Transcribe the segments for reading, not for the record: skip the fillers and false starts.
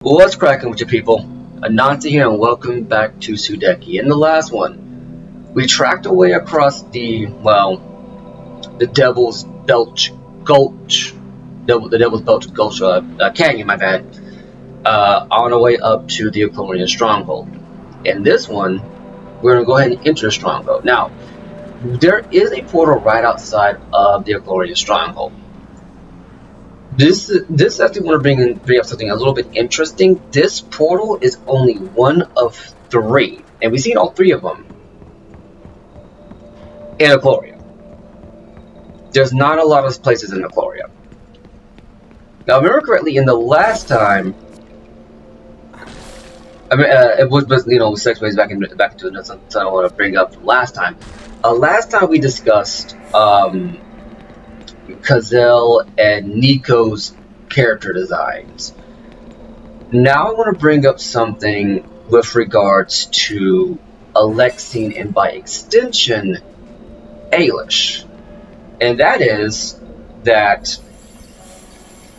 What's cracking with you people? Anansi here and welcome back to Sudeki. In the last one, we tracked our way across the Devil's Belch Gulch, the Devil's Belch Gulch Canyon, my bad, on our way up to the Aquarian Stronghold. In this one, we're going to go ahead and enter the Stronghold. Now, there is a portal right outside of the Aquarian Stronghold. This actually want to bring up something a little bit interesting. This portal is only one of three, and we've seen all three of them in Aquaria. There's not a lot of places in Aquaria. Now, if I remember correctly, in the last time, it was segues back into something I want to bring up from last time. Last time we discussed Kazel and Nico's character designs. Now I want to bring up something with regards to Alexine and by extension Ailish. And that is that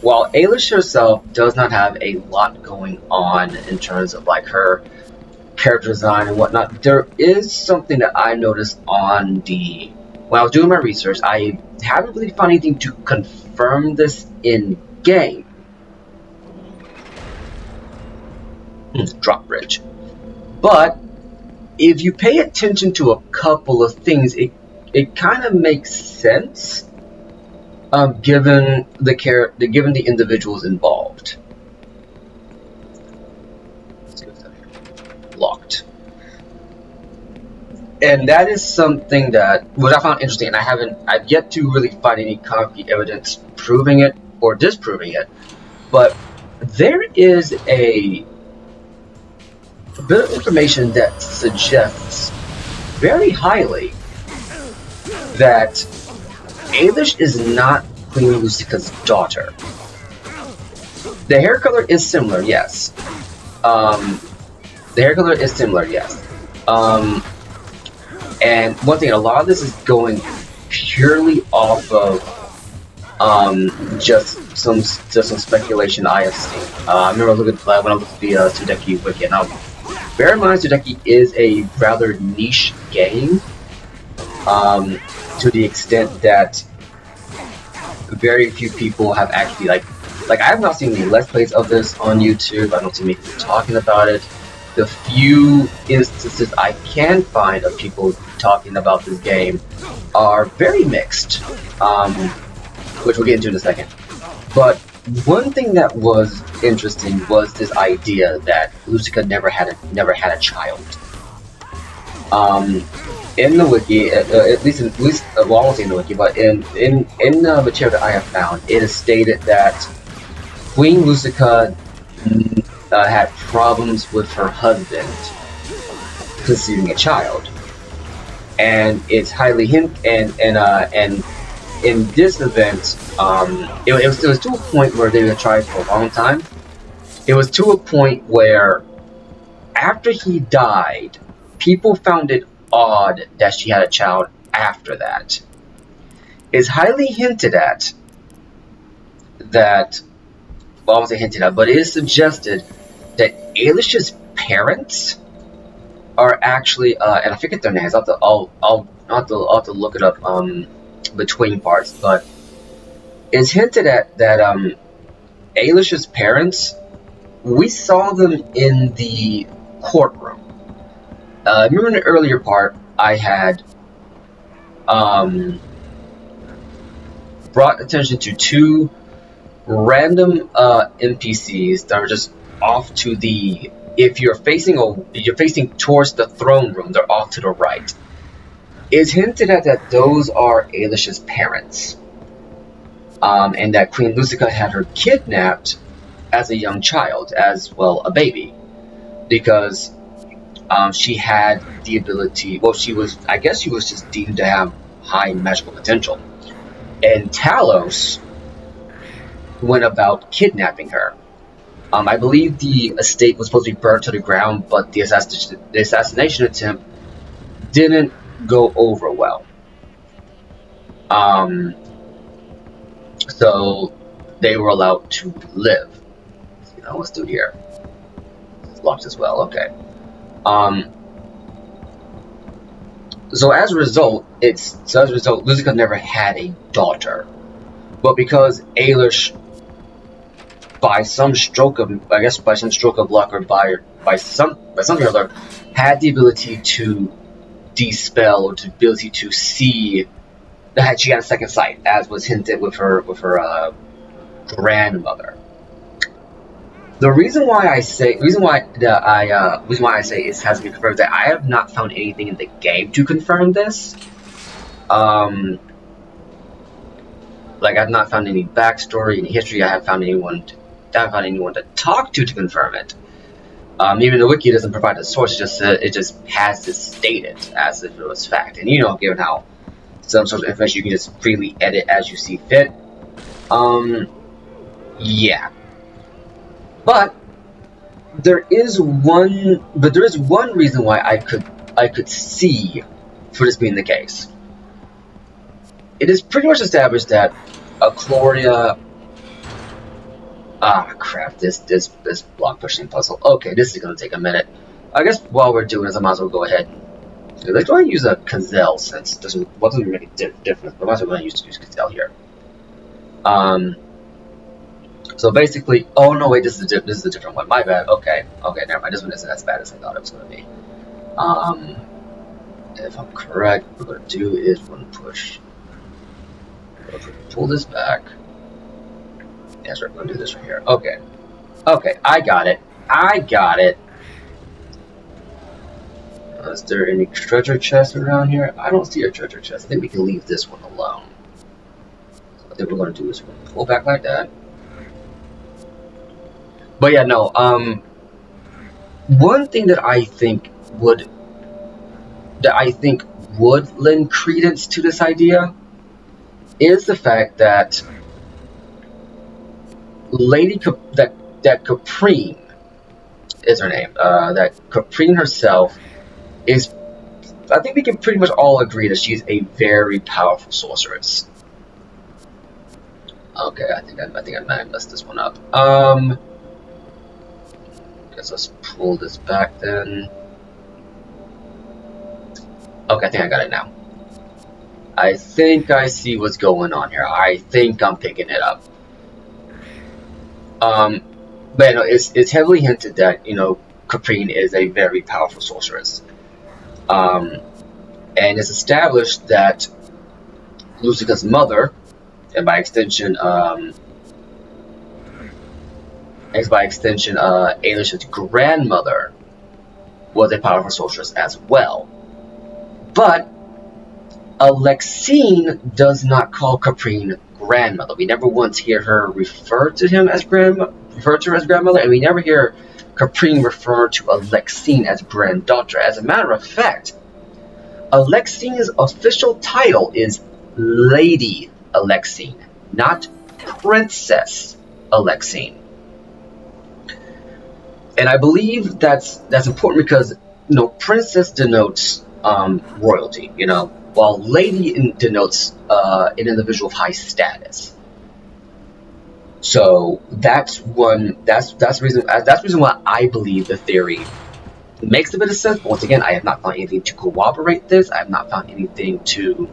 while Ailish herself does not have a lot going on in terms of like her character design and whatnot, there is something that I noticed on when I was doing my research. I haven't really found anything to confirm this in game. Drop bridge. But if you pay attention to a couple of things, it kind of makes sense, given the individuals involved. Let's see what's up here. Locked. And that is something which I found interesting, and I've yet to really find any concrete evidence proving it or disproving it. But there is a bit of information that suggests very highly that Ailish is not Queen Lucica's daughter. The hair color is similar, yes. And one thing, a lot of this is going purely off of just some speculation I have seen. I remember looking when I looked at the Sudeki wiki. Now, bear in mind, Sudeki is a rather niche game, to the extent that very few people have actually like I have not seen any Let's Plays of this on YouTube. I don't see many people talking about it. The few instances I can find of people talking about this game are very mixed, which we'll get into in a second. But one thing that was interesting was this idea that Lucica never had a child. In the wiki, at least, I won't say in the wiki, but in the material that I have found, it is stated that Queen Lucica had problems with her husband conceiving a child, and it's highly and in this event, it was to a point where they had tried for a long time. It was to a point where after he died, people found it odd that she had a child after that. It's highly hinted at that. Well, I won't say hinted at, but it is suggested that Ailish's parents are actually, and I forget their names. I'll have to look it up between parts. But it's hinted at that Ailish's parents, we saw them in the courtroom. Remember in the earlier part, I had brought attention to two random NPCs that are just off to the. If you're facing towards the throne room, they're off to the right. It's hinted at that those are Ailish's parents, and that Queen Lucica had her kidnapped as a young child, as well a baby, because she had the ability. Well, I guess she was just deemed to have high magical potential, and Talos went about kidnapping her. I believe the estate was supposed to be burned to the ground, but the assassination attempt didn't go over well. So they were allowed to live. Now let's do it here. It's locked as well. Okay. So as a result, Lucica never had a daughter, but because Ailish, by some stroke of luck or by something or other, had the ability to dispel or the ability to see that she had a second sight, as was hinted with her grandmother. The reason why I say it has to be confirmed, that I have not found anything in the game to confirm this. Like I've not found any backstory, any history. I haven't found anyone to talk to confirm it. Even the wiki doesn't provide a source; it just has this stated as if it was fact. And given how some sort of information you can just freely edit as you see fit. Yeah. But there is one reason why I could see for this being the case. It is pretty much established that Chloria. Ah, crap! This block pushing puzzle. Okay, this is gonna take a minute. I guess while we're doing this, I might as well go ahead. Let's go ahead and use a Gazelle since it doesn't make a difference. But I might as well use Gazelle here. So basically, oh no, wait, this is a different one. My bad. Okay, never mind. This one isn't as bad as I thought it was going to be. If I'm correct, what we're going to do is we're going to push. Pull this back. Yes, we're going to do this right here. Okay, I got it. Is there any treasure chests around here? I don't see a treasure chest. I think we can leave this one alone. So I think we're going to do is we're going to pull back like that. But yeah, no. One thing that I think would lend credence to this idea is the fact that that Caprine is her name. That Caprine herself is. I think we can pretty much all agree that she's a very powerful sorceress. Okay, I think I might have messed this one up. Guess let's pull this back then. Okay, I think I got it now. I think I see what's going on here. I think I'm picking it up. But it's heavily hinted that Caprine is a very powerful sorceress. And it's established that Lucica's mother, and by extension, Ailish's grandmother, was a powerful sorceress as well. But Alexine does not call Caprine grandmother. We never once hear her refer to her as grandmother, and we never hear Caprine refer to Alexine as granddaughter. As a matter of fact, Alexine's official title is Lady Alexine, not Princess Alexine. And I believe that's important because princess denotes royalty, while lady denotes an individual of high status. So that's the reason why I believe the theory makes a bit of sense. But once again, I have not found anything to corroborate this. I have not found anything to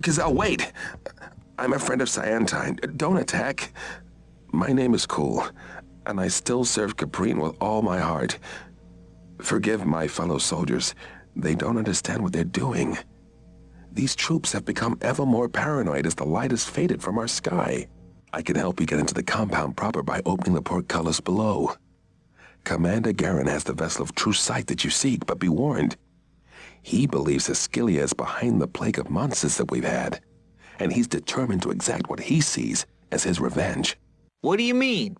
Gazelle, wait! I'm a friend of Cyantine. Don't attack. My name is Cool, and I still serve Caprine with all my heart. Forgive my fellow soldiers. They don't understand what they're doing. These troops have become ever more paranoid as the light has faded from our sky. I can help you get into the compound proper by opening the portcullis below. Commander Garen has the vessel of true sight that you seek, but be warned. He believes Ascilia is behind the plague of monsters that we've had, and he's determined to exact what he sees as his revenge. What do you mean?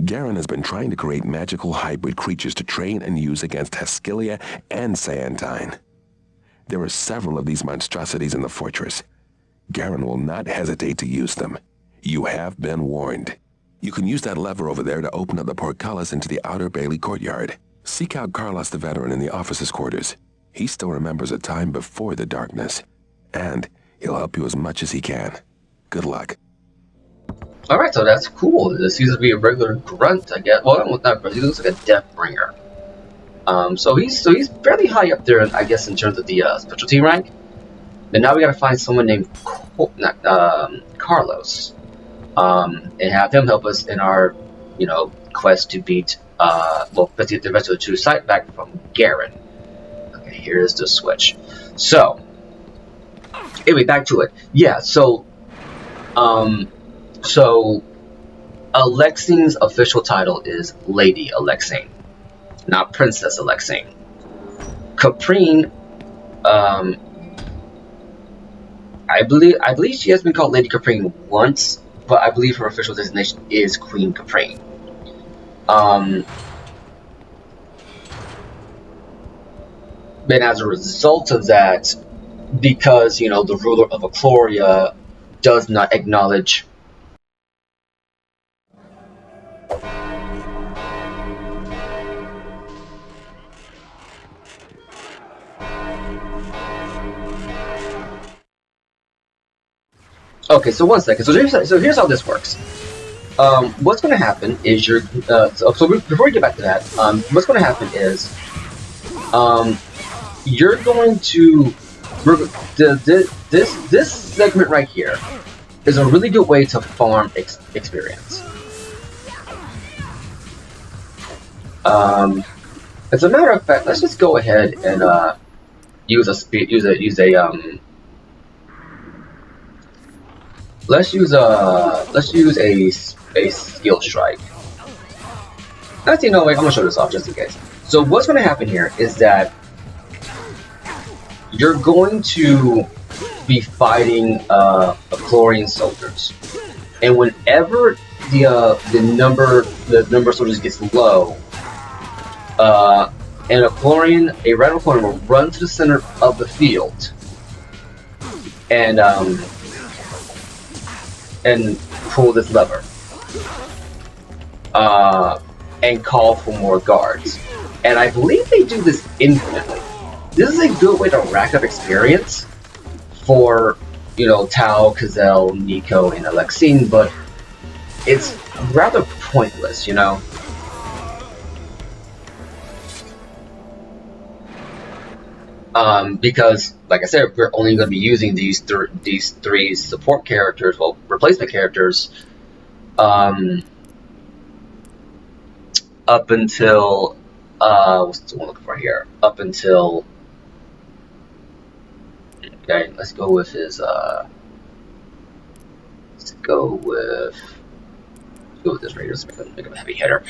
Garen has been trying to create magical hybrid creatures to train and use against Ascilia and Cyantine. There are several of these monstrosities in the fortress. Garen will not hesitate to use them. You have been warned. You can use that lever over there to open up the portcullis into the outer Bailey courtyard. Seek out Carlos the veteran in the officers' quarters. He still remembers a time before the darkness. And He'll help you as much as he can. Good luck. Alright, so that's cool. This seems to be a regular grunt, I guess. Well, not grunt, he looks like a Deathbringer. So he's fairly high up there, I guess, in terms of the specialty rank. And now we gotta find someone named Carlos, and have him help us in our, quest to beat, let's get the rest of the two site back from Garen. Okay, here's the switch. So, anyway, back to it. Yeah, so Alexine's official title is Lady Alexine, not Princess Alexine. Caprine, I believe she has been called Lady Caprine once, but I believe her official designation is Queen Caprine. And as a result of that, because, the ruler of Ecloria does not acknowledge Okay, so one second. So here's how this works. What's going to happen is before we get back to that, what's going to happen is you're going to this segment right here is a really good way to farm experience. As a matter of fact, let's just go ahead and let's use a skill strike. Actually, no, wait, I'm gonna show this off just in case. So what's gonna happen here is that you're going to be fighting Eclorian soldiers, and whenever the number of soldiers gets low, a random Eclorian will run to the center of the field and pull this lever and call for more guards. And I believe they do this infinitely. This is a good way to rack up experience for, Tao, Kazel, Nico, and Alexine, but it's rather pointless, because, like I said, we're only going to be using these three support characters, well, replacement characters, up until, what's the one looking for here? Up until, okay, let's go with this right here, let's make him a heavy hitter.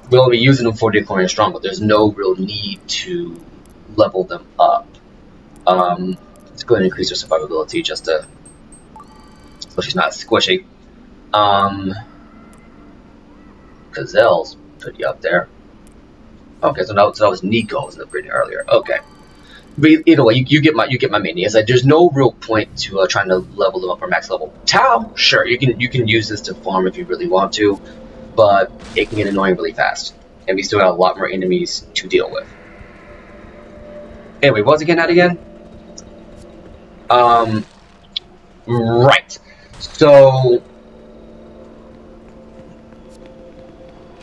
We'll only be using them for the Eclorian Stronghold. There's no real need to level them up. Let's go ahead and increase their survivability just so she's not squishy. Gazelle's pretty up there. Okay, so that was Nico was upgrading earlier. Okay, but either way, you get my meaning. It's like there's no real point to trying to level them up or max level. Tao, sure, you can use this to farm if you really want to, but it can get annoying really fast, and we still have a lot more enemies to deal with. Anyway, what's it getting at again? Right. So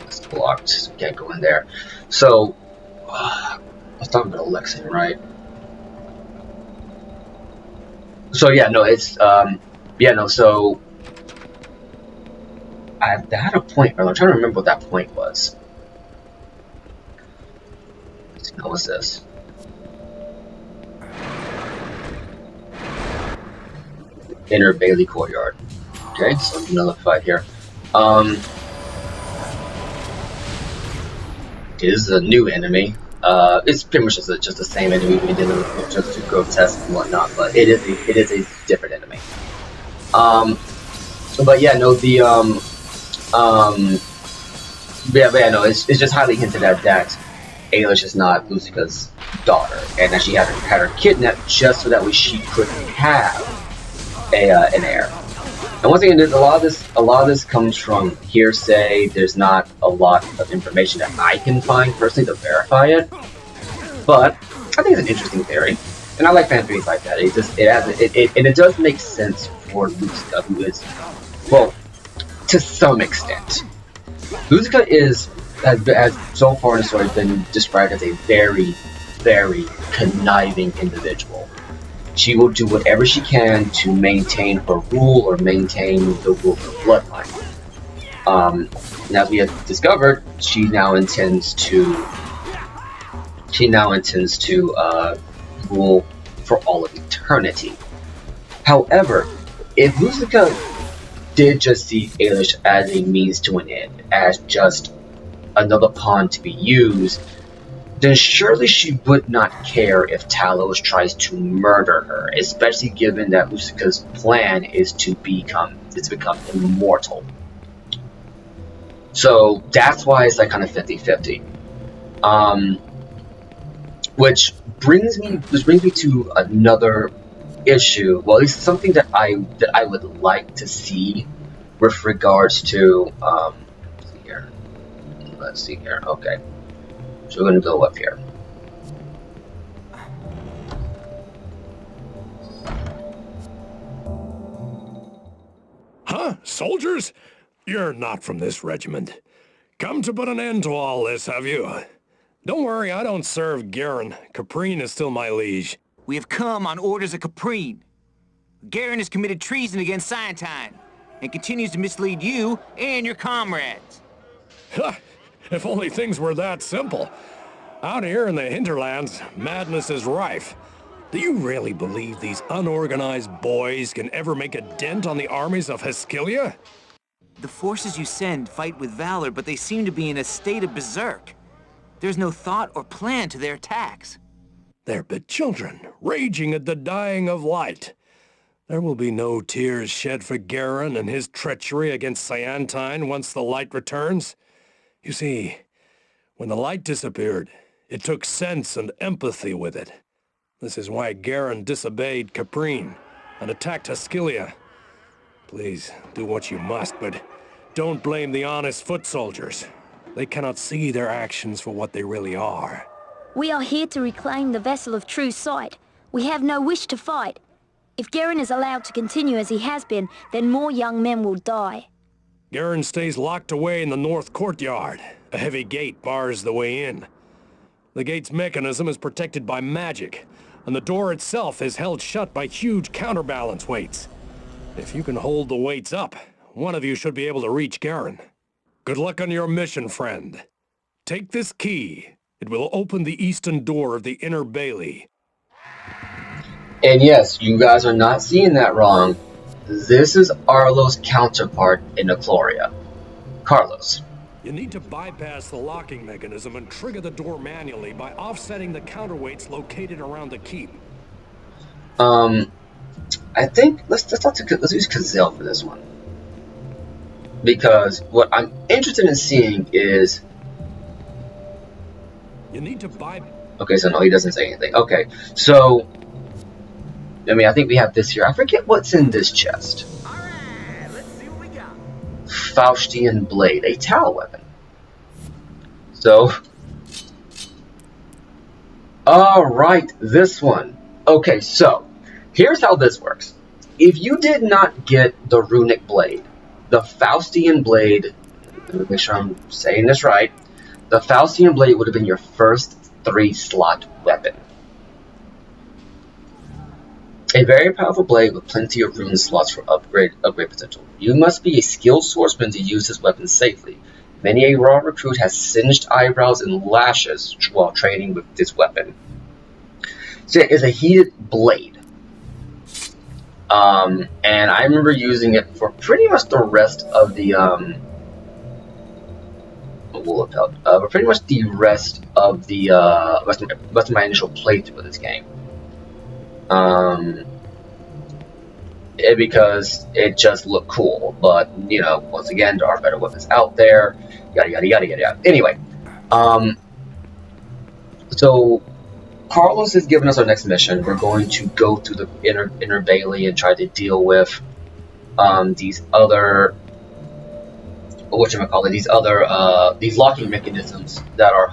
it's blocked, so we can't go in there. So I was talking about Alexine, right? So yeah, no, it's so I had a point earlier. I'm trying to remember what that point was. What was this? Inner Bailey Courtyard. Okay, so another fight here. It is a new enemy. It's pretty much just the same enemy we did in just to grotesque and whatnot, but it is a different enemy. But yeah, no, the no, it's just highly hinted at that Ailish is not Lusika's daughter, and that she had her kidnapped just so that she could have an heir. And once again, a lot of this comes from hearsay. There's not a lot of information that I can find personally to verify it, but I think it's an interesting theory. And I like fan theories like that. It does make sense for Lucica, who is, well, to some extent. Lucica has so far in the story been described as a very, very conniving individual. She will do whatever she can to maintain her rule or maintain the rule of her bloodline. And as we have discovered, she now intends to rule for all of eternity. However, if Lucica did just see Ailish as a means to an end, as just another pawn to be used, then surely she would not care if Talos tries to murder her, especially given that Lucica's plan is to become immortal. So that's why it's like kind of 50-50. Which brings me to another issue. Well, at least something that I would like to see with regards to let's see here. Okay. So we're gonna go up here. Huh? Soldiers? You're not from this regiment. Come to put an end to all this, have you? Don't worry, I don't serve Garen. Caprine is still my liege. We have come on orders of Caprine. Garen has committed treason against Scientine and continues to mislead you and your comrades. Ha! If only things were that simple. Out here in the hinterlands, madness is rife. Do you really believe these unorganized boys can ever make a dent on the armies of Hesquilia? The forces you send fight with valor, but they seem to be in a state of berserk. There's no thought or plan to their attacks. They're but children, raging at the dying of light. There will be no tears shed for Garen and his treachery against Scientine once the light returns. You see, when the light disappeared, it took sense and empathy with it. This is why Garen disobeyed Caprine and attacked Hesquilia. Please, do what you must, but don't blame the honest foot soldiers. They cannot see their actions for what they really are. We are here to reclaim the vessel of true sight. We have no wish to fight. If Garen is allowed to continue as he has been, then more young men will die. Garen stays locked away in the north courtyard. A heavy gate bars the way in. The gate's mechanism is protected by magic, and the door itself is held shut by huge counterbalance weights. If you can hold the weights up, one of you should be able to reach Garen. Good luck on your mission, friend. Take this key. It will open the eastern door of the inner bailey. And yes, you guys are not seeing that wrong. This is Arlo's counterpart in Ecloria, Carlos. You need to bypass the locking mechanism and trigger the door manually by offsetting the counterweights located around the keep. I think let's use Kazil for this one, because what I'm interested in seeing is. You need to buy. Okay, so no, he doesn't say anything. Okay, so I think we have this here. I forget what's in this chest. Alright, let's see what we got. Faustian blade, a Tau weapon. So, alright, this one. Okay, so, here's how this works. If you did not get the runic blade, the Faustian blade, let me make sure I'm saying this right, the Faustian blade would have been your first 3-slot weapon. A very powerful blade with plenty of rune slots for upgrade potential. You must be a skilled swordsman to use this weapon safely. Many a raw recruit has singed eyebrows and lashes while training with this weapon. So it is a heated blade. And I remember using it for pretty much the rest of the pretty much the rest of the rest of my initial playthrough of this game. Because it just looked cool, but once again, there are better weapons out there. Yada yada yada yada. Anyway, so Carlos has given us our next mission. We're going to go to the inner bailey and try to deal with these other these locking mechanisms that are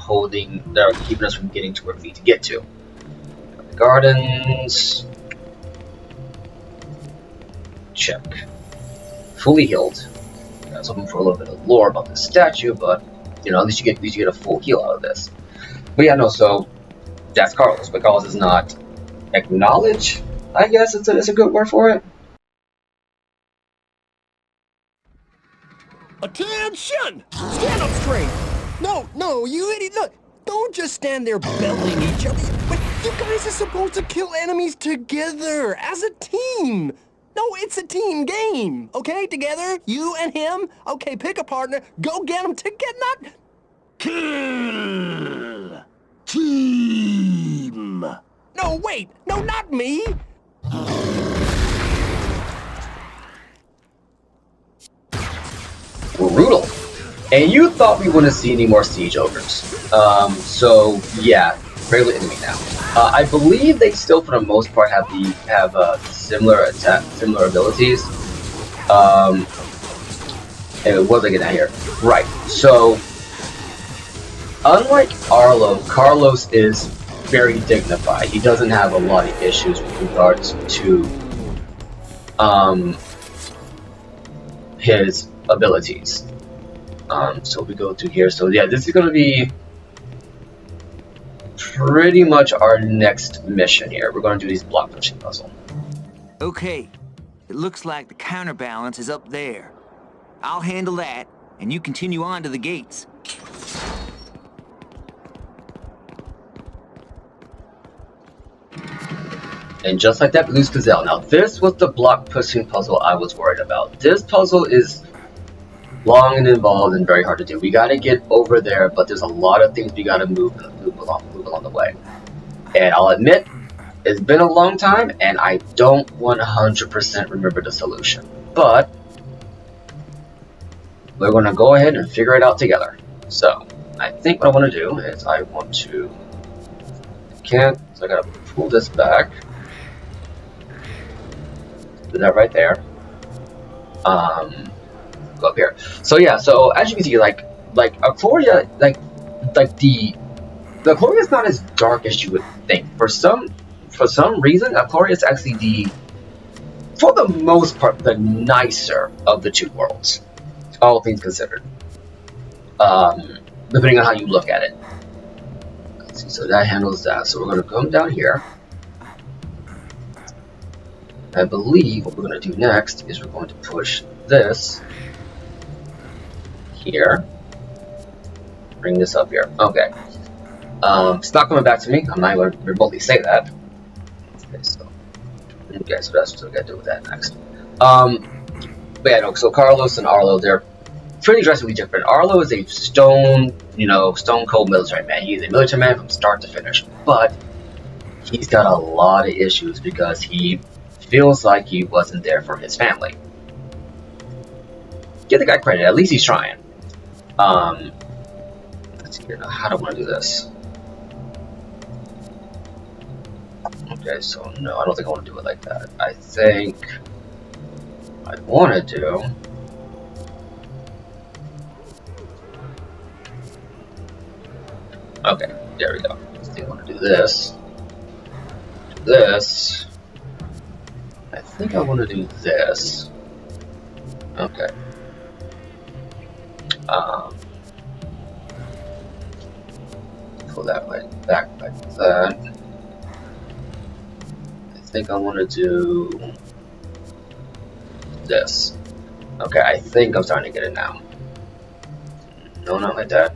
keeping us from getting to where we need to get to. Gardens. Check. Fully healed. I was hoping for a little bit of lore about this statue, but you know, at least you get a full heal out of this. But yeah, no. So that's Carlos, but Carlos is not acknowledged. I guess it's a good word for it. Attention! Stand up straight! No, you idiot! Look, don't just stand there belling each other. But you guys are supposed to kill enemies together, as a team! No, it's a team game, okay? Together, you and him. Okay, pick a partner, go get them together, not... Kill! Team! No, wait! No, not me! Brutal. And you thought we wouldn't see any more siege ogres. So yeah, regular enemy now. I believe they still, for the most part, have similar abilities. And what was I getting at here? Right. So, unlike Arlo, Carlos is very dignified. He doesn't have a lot of issues with regards to his abilities. So we go through here. So yeah, this is going to be pretty much our next mission here. We're going to do these block pushing puzzle. Okay, it looks like the counterbalance is up there. I'll handle that, and you continue on to the gates. And just like that, we lose Gazelle. Now this was the block pushing puzzle I was worried about. This puzzle is long and involved and very hard to do. We got to get over there, but there's a lot of things we got to move along the way. And I'll admit, it's been a long time, and I don't 100% remember the solution. But we're going to go ahead and figure it out together. So I think what I want to do is I got to pull this back. Do that right there. Go up here. So yeah, so as you can see, like Aquaria, the Aquaria is not as dark as you would think. For some reason, Aquaria is actually for the most part, the nicer of the two worlds, all things considered. Depending on how you look at it. Let's see, so that handles that. So we're going to come down here. I believe what we're going to do next is we're going to push this here. Bring this up here. Okay. It's not coming back to me. I'm not going to remotely say that. Okay, so that's what we got to do with that next. But yeah, no, so Carlos and Arlo, they're pretty drastically different. Arlo is a stone cold military man. He's a military man from start to finish. But he's got a lot of issues because he feels like he wasn't there for his family. Give the guy credit, at least he's trying. Let's see here now, how do I want to do this? Okay, so no, I don't think I want to do it like that. I think I want to do... Okay, there we go. I think I want to do this. Do this. I think I want to do this. Okay. Pull that way back like that. I think I want to do this. Okay, I think I'm starting to get it now. No, not like that.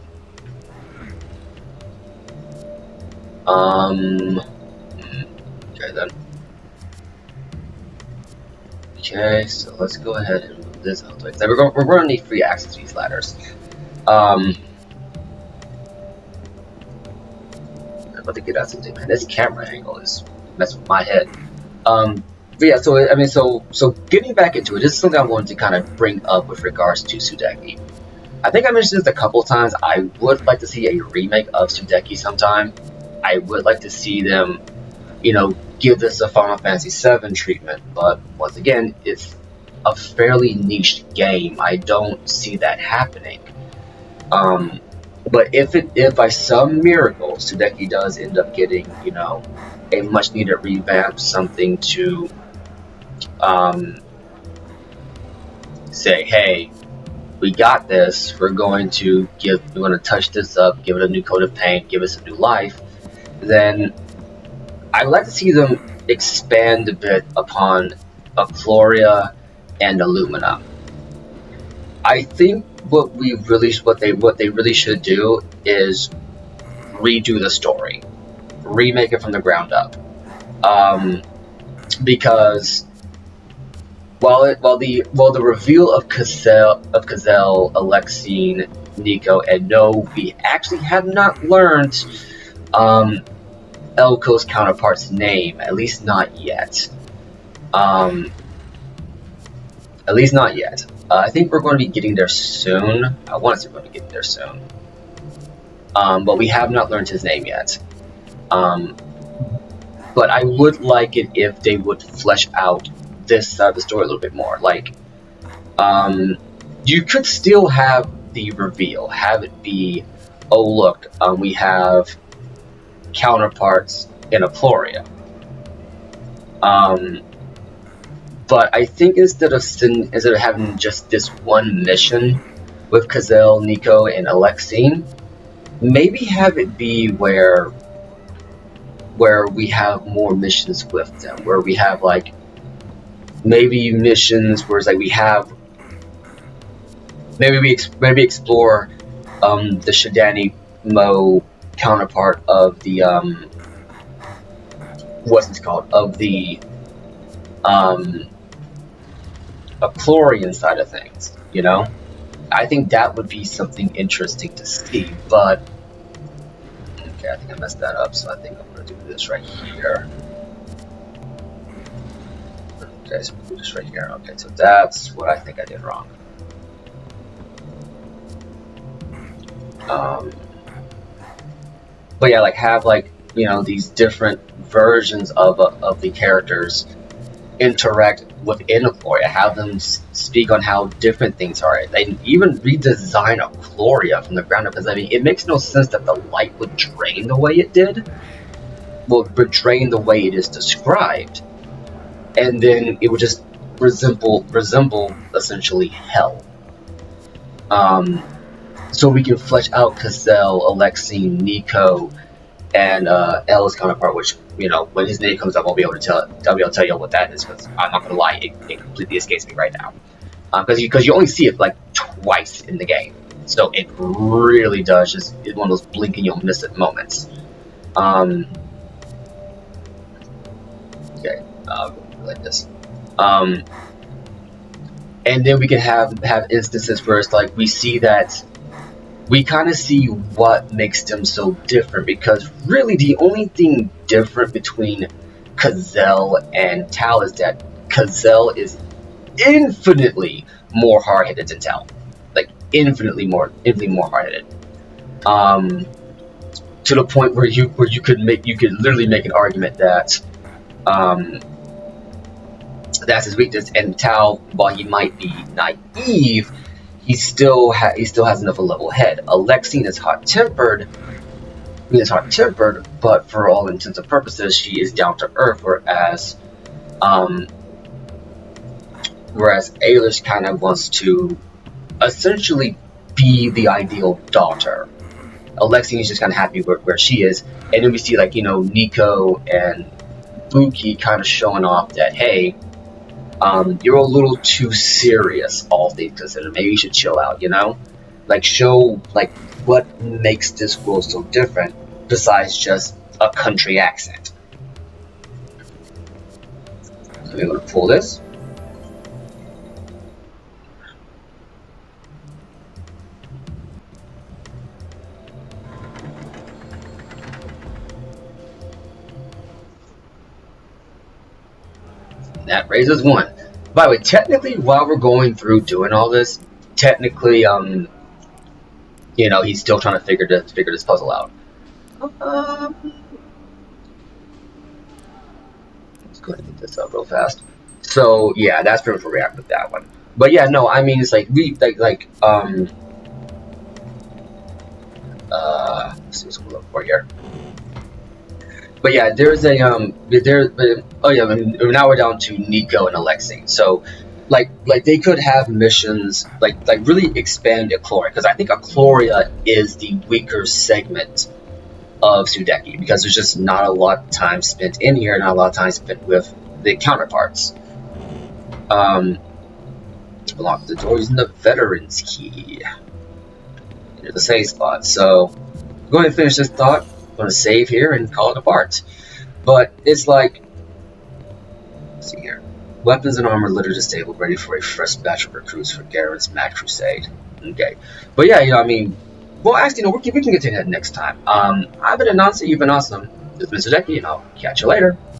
Okay then. Okay, so let's go ahead and move this out. We're going to need free access to these ladders. I'm about to get out something, man. This camera angle is messing with my head. But yeah, so I mean, so getting back into it, this is something I wanted to kind of bring up with regards to Sudeki. I think I mentioned this a couple times. I would like to see a remake of Sudeki sometime. I would like to see them, give this a Final Fantasy VII treatment, but once again, it's a fairly niche game. I don't see that happening. But if by some miracle Sudeki does end up getting, a much needed revamp, something to say, hey, we got this. We're going to touch this up, give it a new coat of paint, give us a new life. Then I'd like to see them expand a bit upon Floria and Illumina. I think what they really should do is redo the story, remake it from the ground up, because while the reveal of Kazel, Alexine, Nico, and no, we actually have not learned Elko's counterpart's name, at least not yet. At least not yet. I think we're going to be getting there soon. I want to say we're going to be getting there soon. But we have not learned his name yet. But I would like it if they would flesh out this side of the story a little bit more. Like, you could still have the reveal, have it be, oh look, we have counterparts in Aploria. But I think instead of having just this one mission with Kazel, Nico, and Alexine, maybe have it be where we have more missions with them, where we have like maybe missions where it's like we have maybe explore the Shadani Mo counterpart of the what's it called, of the Aplorian side of things, you know? I think that would be something interesting to see, but okay, I think I messed that up, so I think I'm gonna do this right here. Okay, so we'll do this right here. Okay, so that's what I think I did wrong. But yeah, like have like, you know, these different versions of the characters interact within Aploria, have them speak on how different things are, and even redesign Aploria from the ground up. Because I mean, it makes no sense that the light would drain the way it did, would drain the way it is described, and then it would just resemble essentially hell. So we can flesh out Kazel, Alexine, Nico, and L's counterpart, which, you know, when his name comes up, I'll be able to tell you what that is, because I'm not gonna lie, it completely escapes me right now. Because you only see it like twice in the game, so it really does just, it's one of those blink and you'll miss it moments. Okay, like this. And then we can have instances where it's like we see that we kind of see what makes them so different, because really the only thing different between Kazel and Tal is that Kazel is infinitely more hard-headed than Tal, like infinitely more hard-headed, to the point where you could literally make an argument that that's his weakness, and Tal, while he might be naive, he still has enough of a level head. Alexine is hot-tempered, but for all intents and purposes, she is down to earth. Whereas Ailish kind of wants to essentially be the ideal daughter. Alexine is just kind of happy where she is, and then we see, like, you know, Nico and Buki kind of showing off that, hey, you're a little too serious, all things considered. Maybe you should chill out, you know? Like, show, like, what makes this world so different besides just a country accent. So we're going to pull this. That raises one. By the way, technically, while we're going through doing all this, technically, you know, he's still trying to figure this puzzle out. Let's go ahead and get this up real fast. So yeah, that's pretty much where we're at with that one. But yeah, no, I mean, it's like let's see what's going on for here. but yeah, there's a oh yeah, now we're down to Nico and Alexei. So like they could have missions like really expand Ecloria, because I think Ecloria is the weaker segment of Sudeki, because there's just not a lot of time spent in here, not a lot of time spent with the counterparts. Unlock the door using the veteran's key. Into the save spot. So go ahead and finish this thought. I'm gonna save here and call it a part. But it's like, let's see here. Weapons and armor littered is stable, ready for a fresh batch of recruits for Garen's Mad Crusade. Okay. But yeah, I mean, well, actually, we can continue that next time. I've been Anansi, you've been awesome. This has been Sudeki, and I'll catch you later.